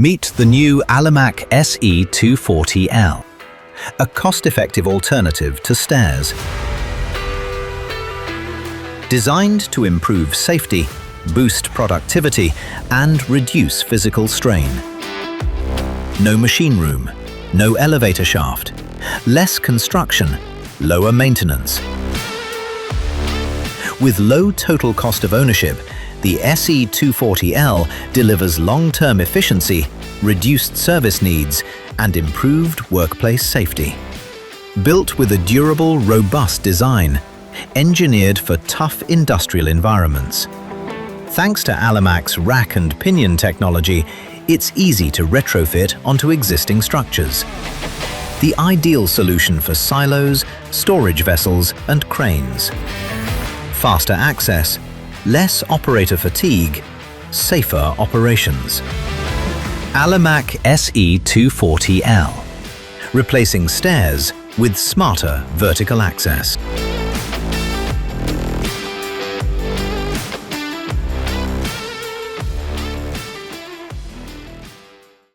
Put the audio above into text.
Meet the new Alimak SE 240L, a cost-effective alternative to stairs. Designed to improve safety, boost productivity, and reduce physical strain. No machine room, no elevator shaft, less construction, lower maintenance. With low total cost of ownership, the SE 240L delivers long-term efficiency, reduced service needs, and improved workplace safety. Built with a durable, robust design, engineered for tough industrial environments. Thanks to Alimak's rack and pinion technology, it's easy to retrofit onto existing structures. The ideal solution for silos, storage vessels, and cranes. Faster access, less operator fatigue, safer operations. Alimak SE 240L, replacing stairs with smarter vertical access.